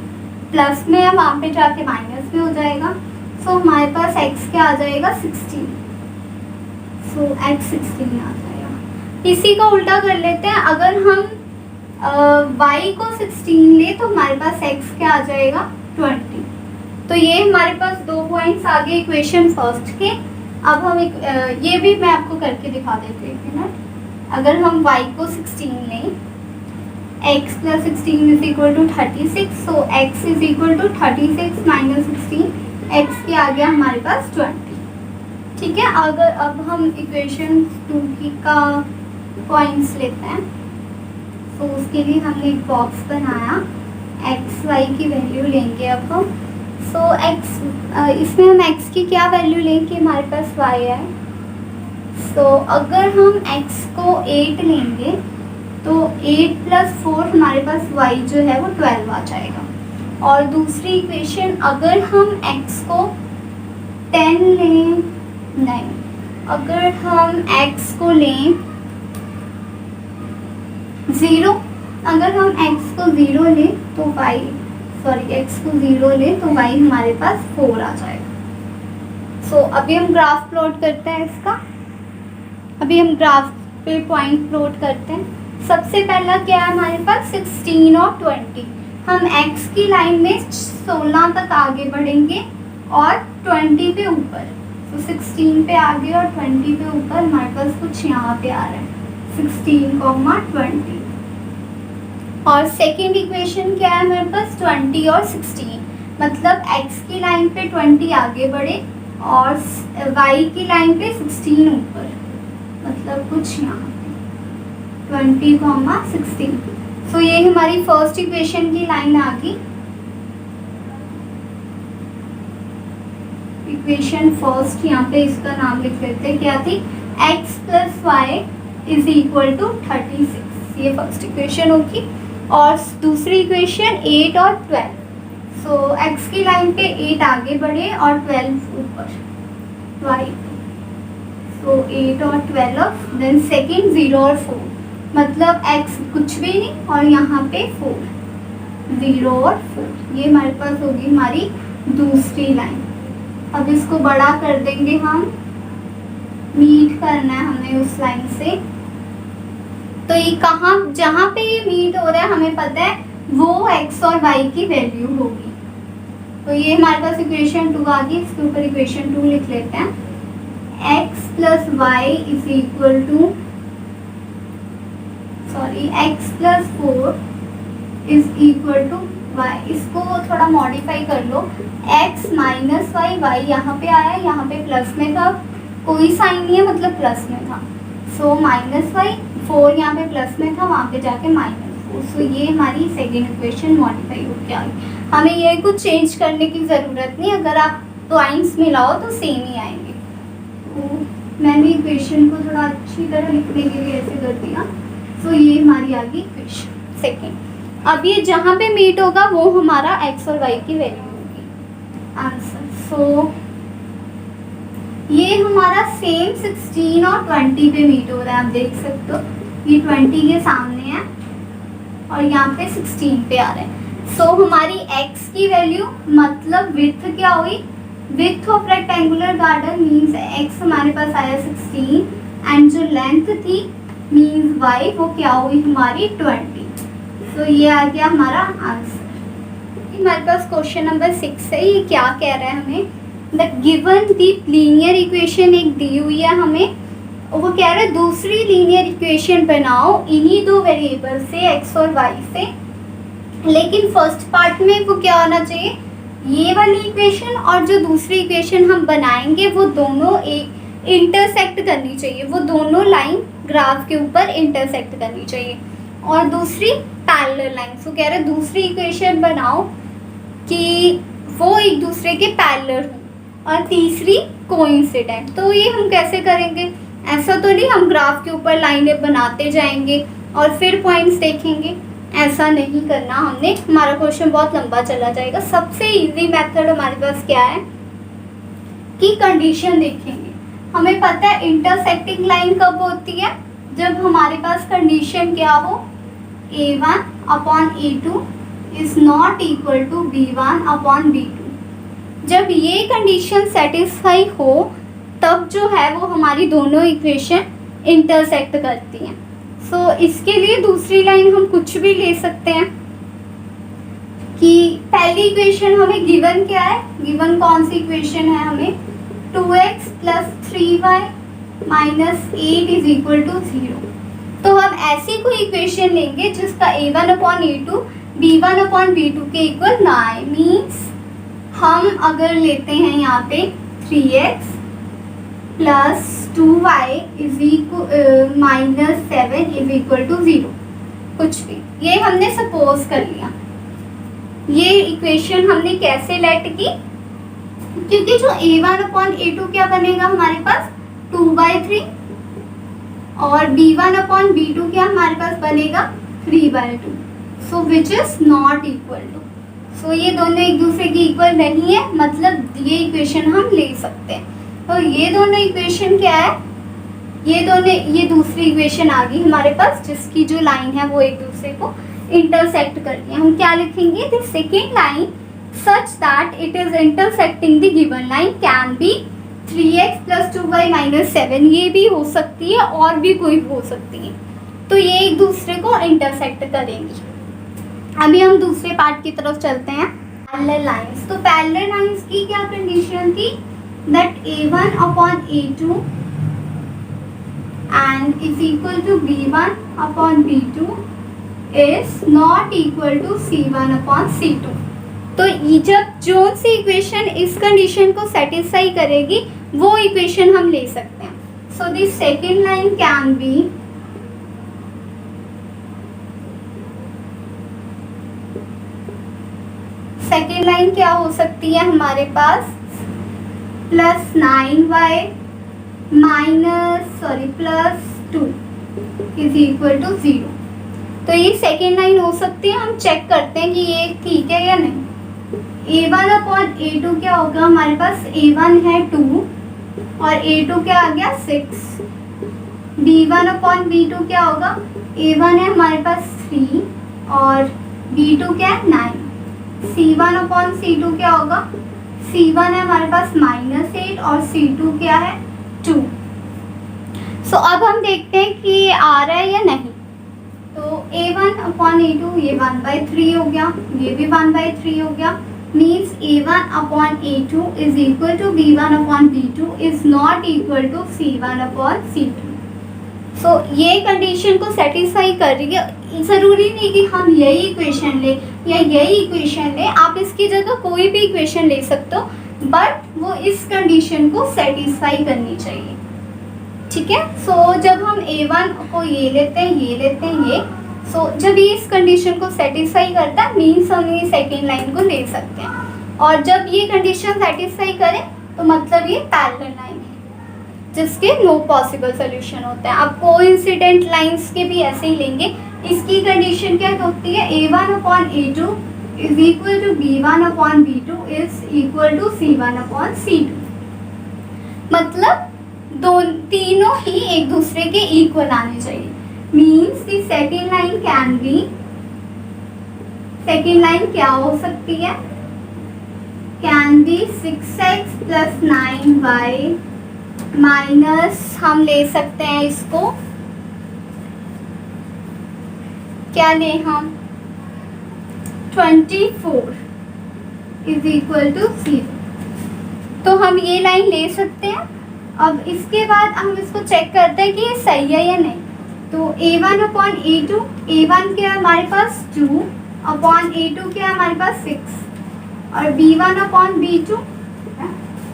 प्लस में है, वहाँ पे जाके माइनस में हो जाएगा। सो हमारे पास x क्या आ जाएगा 16, सो x 16 आ जाएगा। इसी का उल्टा कर लेते हैं, अगर हम y को 16 ले तो हमारे पास x क्या आ जाएगा 20। तो ये हमारे पास 2 पॉइंट्स आ गए इक्वेशन फर्स्ट के। अब हम ये भी मैं आपको करके दिखा देती हूँ, एक मिनट। अगर हम y को 16 लें, x plus 16 is equal to 36, so x is equal to 36 minus 16, x के आ गया हमारे पास 20। ठीक है, अगर अब हम इक्वेशन 2 की का पॉइंट्स लेते हैं, तो उसके लिए हमने एक बॉक्स बनाया, x y की वैल्यू लेंगे अब हम। सो x इसमें हम x की क्या वैल्यू लेंगे, हमारे पास y है। सो अगर हम x को 8 लेंगे तो 8 प्लस 4 हमारे पास y जो है वो 12 आ जाएगा। और दूसरी इक्वेशन, अगर हम x को 10 लें, नहीं, अगर हम x को लें 0, अगर हम x को 0 लें तो x को 0 ले तो y हमारे पास 4 आ जाएगा। सो अभी हम ग्राफ प्लॉट करते हैं इसका, अभी हम ग्राफ पे पॉइंट प्लॉट करते हैं। सबसे पहला क्या है हमारे पास 16 और 20, हम x की लाइन में 16 तक आगे बढ़ेंगे और 20 पे ऊपर, तो 16 पे आगे और 20 पे ऊपर हमारे पास कुछ यहाँ पे आ रहा है 16, 20। और सेकेंड इक्वेशन क्या है हमारे पास 20 और 16, मतलब x की लाइन पे 20 आगे बढ़े और y की लाइन पे 16 ऊपर, मतलब कुछ यहाँ पे 20, 16। सो ये हमारी फर्स्ट इक्वेशन की लाइन आ गई। इक्वेशन फर्स्ट यहाँ पे इसका नाम लिख लेते हैं, क्या थी, x plus Y is equal to 36, ये फर्स्ट इक्वेशन होगी। और दूसरी इक्वेशन 8 और 12, सो x की लाइन पे 8 आगे बढ़े और 12 ऊपर y, सो 8 और 12, देन सेकेंड 0 और 4, मतलब x कुछ भी नहीं और यहाँ पे 4, 0 और 4, ये हमारे पास होगी हमारी दूसरी लाइन। अब इसको बड़ा कर देंगे हम, मीट करना है हमें उस लाइन से। तो ये कहाँ, जहाँ पे ये मीट हो रहा है हमें पता है वो x और y की वैल्यू होगी। तो ये हमारे पास इक्वेशन 2 आ गई, इसके ऊपर इक्वेशन 2 लिख लेते हैं, x plus Y is equal to x plus 4 is equal to Y, इसको थोड़ा मॉडिफाई कर लो, एक्स माइनस वाई, वाई यहाँ पे आया, यहाँ पे प्लस में था, कोई साइन नहीं है मतलब प्लस में था, सो माइनस वाई, 4 यहाँ पे प्लस में था, वहाँ पे जाके -4, सो ये हमारी सेकेंड इक्वेशन मॉडिफाई होकर आ गई। हमें ये कुछ चेंज करने की ज़रूरत नहीं, अगर आप पॉइंट्स मिलाओ तो सेम ही आएंगे। तो मैंने इक्वेशन को थोड़ा अच्छी तरह लिखने के लिए ऐसे कर दिया, सो ये हमारी आ गई इक्वेशन सेकेंड। अब ये जहाँ पे मीट होगा वो हमारा एक्स और वाई की वैल्यू होगी आंसर। सो ये हमारा सेम 16 और 20 पे मीट हो रहा है, आप देख सकते हो ये 20 के सामने है और यहाँ पे 16 पे आ रहा है। सो हमारी x की वैल्यू मतलब विड्थ क्या हुई, width of rectangular garden means x हमारे पास आया 16 एंड जो लेंथ थी मीन्स y वो क्या हुई हमारी 20। सो ये आ गया हमारा आंसर। हमारे पास क्वेश्चन नंबर 6 है, ये क्या कह रहा है हमें, the given the linear equation एक दी हुई है हमें, वो कह रहा है दूसरी लीनियर इक्वेशन बनाओ इन्हीं दो वेरिएबल से x और y से, लेकिन फर्स्ट पार्ट में वो क्या होना चाहिए, ये वाली इक्वेशन और जो दूसरी इक्वेशन हम बनाएंगे वो दोनों एक इंटरसेक्ट करनी चाहिए, वो दोनों लाइन ग्राफ के ऊपर इंटरसेक्ट करनी चाहिए, और दूसरी पैरेलल लाइन। तो कह रहे हैं दूसरी इक्वेशन बनाओ कि वो एक दूसरे के पैरेलल हो, और तीसरी कोइंसिडेंट। तो ये हम कैसे करेंगे, ऐसा तो नहीं हम ग्राफ के ऊपर लाइनें बनाते जाएंगे और फिर पॉइंट्स देखेंगे, ऐसा नहीं करना हमने, हमारा क्वेश्चन बहुत लंबा चला जाएगा। सबसे इजी मेथड हमारे पास क्या है कि कंडीशन देखेंगे। हमें पता है इंटरसेक्टिंग लाइन कब होती है, जब हमारे पास कंडीशन क्या हो, a1 upon a2 is not equal to b1 upon b2। जब ये कंडीशन सेटिस्फाई हो तब जो है वो हमारी दोनों इक्वेशन इंटरसेक्ट करती हैं। सो इसके लिए दूसरी लाइन हम कुछ भी ले सकते हैं कि पहली इक्वेशन हमें गिवन क्या है, गिवन कौन सी इक्वेशन है हमें, 2x plus 3y minus 8 is equal to 0। तो हम ऐसी कोई इक्वेशन लेंगे जिसका a1 upon a2 b1 upon b2 के इक्वल ना आए। मीन्स हम अगर लेते हैं यहाँ पे 3x plus 2y is equal minus 7 is equal to 0, कुछ भी, ये हमने सपोज कर लिया। ये इक्वेशन हमने कैसे लेट की, क्योंकि जो a1 अपॉन a2 क्या बनेगा हमारे पास 2/3 और b1 अपॉन b2 क्या हमारे पास बनेगा 3/2, so which is not equal to. So ये दोनों एक दूसरे की इक्वल नहीं है, मतलब ये इक्वेशन हम ले सकते हैं। तो ये दोनों इक्वेशन क्या है, ये दूसरी इक्वेशन आ गई हमारे पास जिसकी जो लाइन है वो एक दूसरे को इंटरसेक्ट करती है। हम क्या लिखेंगे, the second line such that it is intersecting the given line can B 3x plus 2y minus 7, ये भी हो सकती है और भी कोई हो सकती है। तो ये एक दूसरे को इंटरसेक्ट करेंगी। अभी हम दूसरे पार्ट की तरफ चलते हैं, पैरेलल लाइंस। तो पैरेलल लाइंस की क्या कंडीशन थी, that a1 upon a2 and is equal to b1 upon b2 is not equal to c1 upon c2। तो ये जब जो सी इक्वेशन इस कंडीशन को सेटिस्फाई करेगी वो इक्वेशन हम ले सकते हैं। So this second line can be second line क्या हो सकती है हमारे पास, plus 9y plus 2 is equal to 0। तो ये सेकेंड लाइन हो सकती है। हम चेक करते हैं कि ये ठीक है या नहीं। a1 अपॉन a2 क्या होगा हमारे पास, a1 है 2 और a2 क्या आ गया 6। b1 अपॉन b2 क्या होगा, a1 है हमारे पास 3 और b2 क्या है 9। c1 अपॉन c2 क्या होगा, c1 है हमारे पास -8 और c2 क्या है 2। सो अब हम देखते हैं कि ये आ रहा है या नहीं। तो a1 अपॉन a2 ये 1/3 हो गया, ये भी 1/3 हो गया। Means a1 upon a2 is equal to b1 upon b2 is not equal to c1 upon c2। सो ये कंडीशन को सेटिस्फाई कर रही है। ज़रूरी नहीं कि हम यही इक्वेशन लें या यही इक्वेशन लें, आप इसकी जगह कोई भी इक्वेशन ले सकते हो, बट वो इस कंडीशन को सेटिस्फाई करनी चाहिए। ठीक है, सो जब हम A1 को ये लेते हैं, ये लेते हैं, ये, सो जब ये इस कंडीशन को सेटिस्फाई करता है मीन्स हम ये सेकेंड लाइन को ले सकते हैं। और जब ये कंडीशन सेटिस्फाई करे तो मतलब ये पैरेलल लाइन है जिसके नो पॉसिबल सोल्यूशन होते हैं। आप कोइंसिडेंट लाइंस के भी ऐसे ही लेंगे। इसकी कंडीशन क्या होती है, A1/A2 is equal to B1/B2 is equal to C1/C2। मतलब तीनों ही एक दूसरे के इक्वल आने चाहिए। Means the second line can be, second line क्या हो सकती है, can be 6x + 9y minus, हम ले सकते हैं इसको, क्या लें हम, 24 इज इक्वल टू 0। तो हम ये लाइन ले सकते हैं। अब इसके बाद हम इसको चेक करते हैं कि ये सही है या नहीं। तो A1/A2, A1 क्या है हमारे पास 2/A2 क्या है हमारे पास 6, और B1/B2,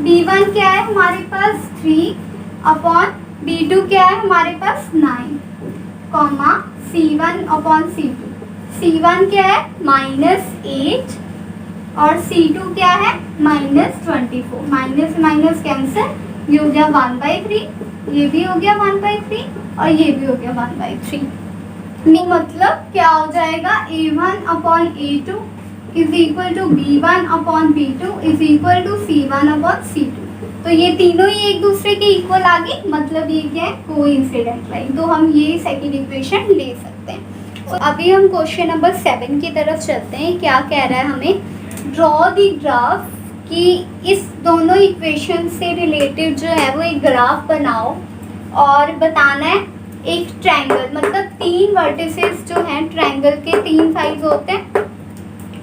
B1 क्या है हमारे पास 3/B2 क्या है हमारे पास 9, कॉमा C1/C2, C1 क्या है -8 और C2 क्या है -24। माइनस माइनस कैंसिल, ये हो गया 1/3, ये भी हो गया 1/3 और ये भी हो गया 1/3। मतलब क्या हो जाएगा, A1/A2 is equal to B1/B2 is equal to C1/C2। तो ये तीनों ही एक दूसरे के इक्वल आ गए, मतलब ये क्या है, कोइंसिडेंट लाइन। तो हम ये सेकंड इक्वेशन ले सकते हैं। तो अभी हम क्वेश्चन नंबर 7 की तरफ चलते हैं। क्या कह रहा है हमें, ड्रॉ द ग्राफ, कि इस दोनों इक्वेशन से रिलेटेड जो है वो एक ग्राफ बनाओ और बताना है एक ट्रायंगल, मतलब 3 वर्टिसेस जो हैं ट्रायंगल के 3 साइड्स होते हैं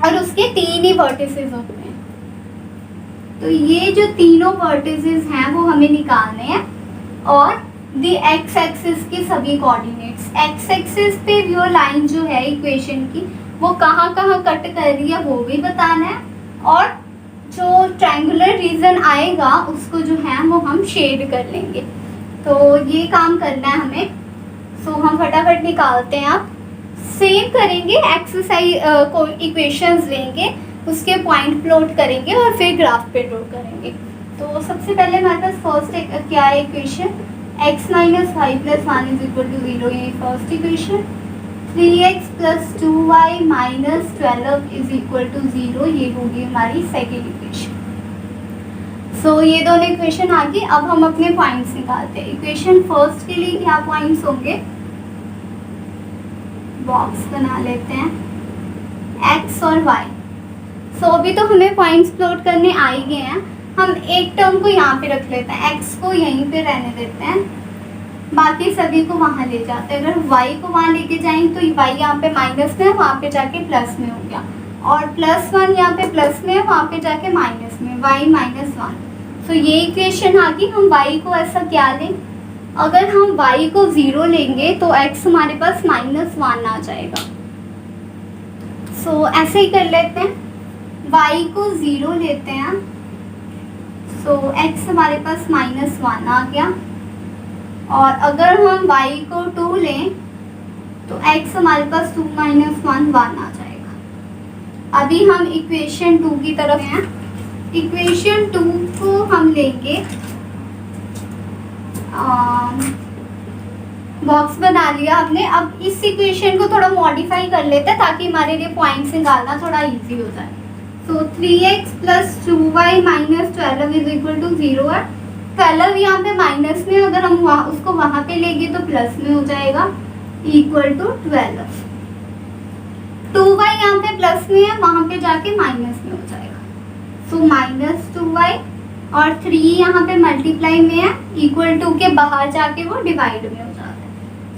और उसके 3 ही वर्टिसेस होते हैं। तो ये जो तीनों वर्टिसेस हैं वो हमें निकालने हैं और दी एक्स एक्सिस की सभी कोऑर्डिनेट्स। एक्स एक्सिस पे वो लाइन जो है इक्वेशन की वो कहाँ कहाँ कट कर रही है वो भी बताना है, और जो ट्रायंगुलर रीजन आएगा उसको जो है वो हम शेड कर लेंगे। तो ये काम करना है हमें। सो हम फटाफट निकालते हैं। आप सेम करेंगे, एक्सरसाइज को इक्वेशंस लेंगे, उसके पॉइंट प्लॉट करेंगे और फिर ग्राफ पे ड्रॉ करेंगे। तो सबसे पहले हमारे पास फर्स्ट क्या है इक्वेशन, x - y + 1 = 0, ये फर्स्ट इक्वेशन। 3x + 2y - 12 = 0, ये होगी हमारी सेकेंड इक्वेशन। सो ये दोनों इक्वेशन आ गई। अब हम अपने पॉइंट्स निकालते हैं। इक्वेशन फर्स्ट के लिए क्या पॉइंट्स होंगे, बॉक्स बना लेते हैं, x और y। सो अभी तो हमें पॉइंट्स प्लॉट करने आ ही गए हैं। हम एक टर्म को यहाँ पे रख लेते हैं, x को यहीं पे रहने देते हैं, बाकी सभी को वहाँ ले जाते हैं। अगर y को वहाँ लेके जाएंगे तो y यहाँ पे माइनस में है, वहाँ पे जाके प्लस में हो गया, और +1 यहाँ पे प्लस में है, वहाँ पे जाके माइनस में, y - 1। सो ये इक्वेशन आ गई। हम y को ऐसा क्या लें, अगर हम y को 0 लेंगे तो x हमारे पास -1 आ जाएगा। सो ऐसे ही कर लेते हैं, y को 0 लेते हैं, सो x हमारे पास -1 आ गया, और अगर हम y को 2 लें तो x हमारे पास 2 - 1 आ जाएगा। अभी हम इक्वेशन 2 की तरफ हैं। इक्वेशन 2 को हम लेंगे, बॉक्स बना लिया हमने। अब इस इक्वेशन को थोड़ा मॉडिफाई कर लेते हैं ताकि हमारे लिए पॉइंट्स निकालना थोड़ा इजी हो जाए। तो 3x + 2y - 12 = 0 है। 12 यहाँ पे माइनस में, अगर हम उसको वहाँ पे लेंगे तो प्लस में हो जाएगा, =12। 2y यहाँ पे प्लस में है, वहाँ पे जाके माइनस में हो जाएगा, सो -2y, और 3 यहाँ पे मल्टीप्लाई में है, =2 के बाहर जाके वो डिवाइड में हो जाता है।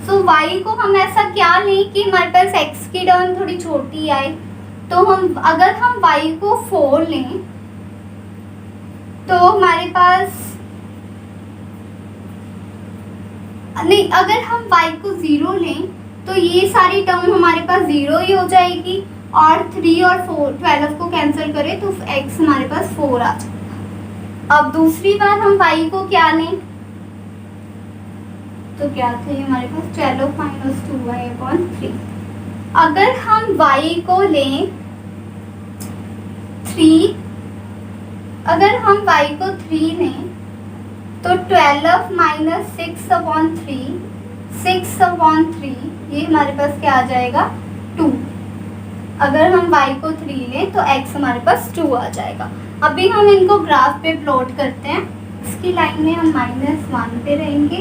सो y को हम ऐसा क्या लें कि हमारे पास x की टर्म थोड़ी छोटी आए। तो हम अगर हम y को 4 लें तो हमारे पास नहीं, अगर हम y को 0 लें तो ये सारी टर्म हमारे पास 0 ही हो जाएगी, और 3 और 4 12 को कैंसिल करें तो x हमारे पास 4 आ जाएगा। अब दूसरी बार हम y को क्या लें, तो क्या थे हमारे पास 12 माइनस 2y/3। अगर हम y को लें 3, अगर हम y को 3 लें तो 12 माइनस 6/3, 6/3 ये हमारे पास क्या आ जाएगा 2। अगर हम y को 3 लें तो x हमारे पास 2 आ जाएगा। अभी हम इनको ग्राफ पे प्लॉट करते हैं। इसकी लाइन में हम -1 पे रहेंगे,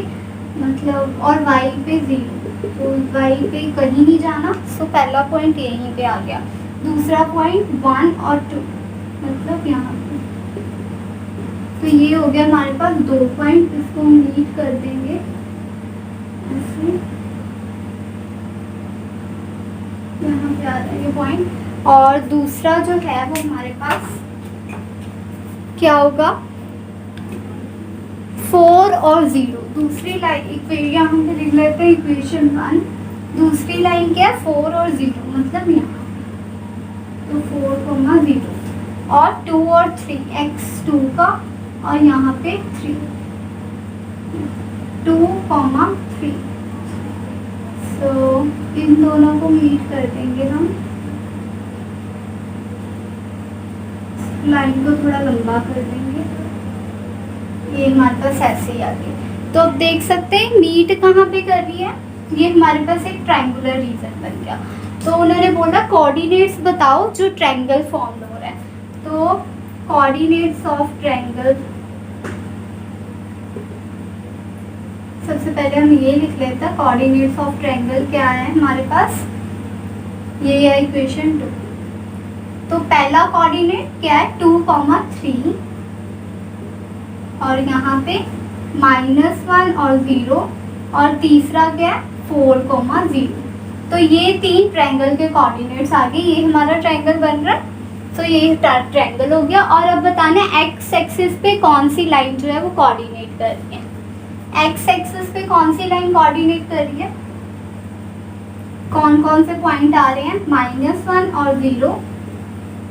मतलब, और y पे 0, तो y पे कहीं नहीं जाना, सो पहला पॉइंट यहीं पे आ गया। दूसरा पॉइंट 1 और 2, मतलब यहाँ पे, तो ये हो गया हमारे पास 2 पॉइंट। इसको हम मीट कर देंगे ऐसे, यहाँ पे आ जाएगा पॉइंट। और दूसरा जो है वो हमारे पास क्या होगा 4 और 0। दूसरी लाइन यहाँ पे लिख लेते हैं इक्वेशन 1। दूसरी लाइन क्या है 4 और 0, मतलब यहाँ, तो 4, 0 और 2 और 3 x2 का, और यहाँ पे 3, 2, 3। सो इन दोनों को मीट कर देंगे हम। लाइन को थोड़ा लंबा कर देंगे, ये हमारे पास ऐसे ही आ गई। तो अब देख सकते हैं मीट कहाँ पे कर रही है, ये हमारे पास एक ट्रायंगुलर रीजन बन गया। तो उन्होंने बोला कोऑर्डिनेट्स बताओ जो ट्रायंगल फॉर्म हो रहा है। तो कोऑर्डिनेट्स ऑफ ट्रायंगल, सबसे पहले हम ये लिख लेते हैं कोऑर्डिनेट्स ऑफ ट्रायंगल क्या है हमारे पास, ये है इक्वेशन 2। तो पहला कोऑर्डिनेट क्या है 2, 3, और यहाँ पे -1 और 0, और तीसरा क्या है 4, 0। तो ये 3 ट्रायंगल के कोऑर्डिनेट्स आ गए, ये हमारा ट्रायंगल बन रहा है। तो ये ट्रायंगल हो गया। और अब बताना है एक्स एक्सिस पे कौन सी लाइन जो है वो कोऑर्डिनेट कर रही है। एक्स एक्सिस पे कौन सी लाइन कोऑर्डिनेट कर रही है, कौन कौन से पॉइंट आ रहे हैं, -1 और 0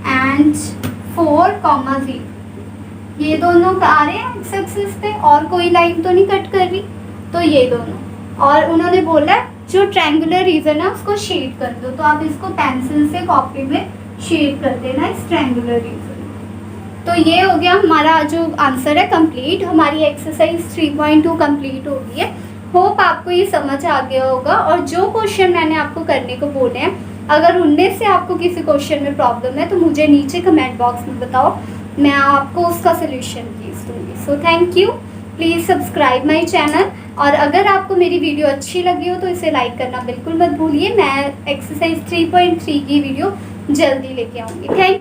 एंड 4, 0। ये दोनों आ रहे हैं एक्स एक्सिस पे, और कोई लाइन तो नहीं कट कर रही, तो ये दोनों। और उन्होंने बोला जो ट्रायंगुलर रीजन है उसको शेड कर दो, तो आप इसको पेंसिल से कॉपी में शेड कर देना इस ट्रायंगुलर रीजन। तो ये हो गया हमारा जो आंसर है कंप्लीट। हमारी एक्सरसाइज 3.2 कंप्लीट हो गई है। होप आपको ये समझ आ गया होगा। और जो क्वेश्चन मैंने आपको करने को बोले हैं, अगर उनमें से आपको किसी क्वेश्चन में प्रॉब्लम है तो मुझे नीचे कमेंट बॉक्स में बताओ, मैं आपको उसका सोल्यूशन प्लीज दूँगी। So thank you, please subscribe my channel. और अगर आपको मेरी वीडियो अच्छी लगी हो तो इसे लाइक करना बिल्कुल मत भूलिए। मैं एक्सरसाइज 3.3 की वीडियो जल्दी लेके आऊँगी। थैंक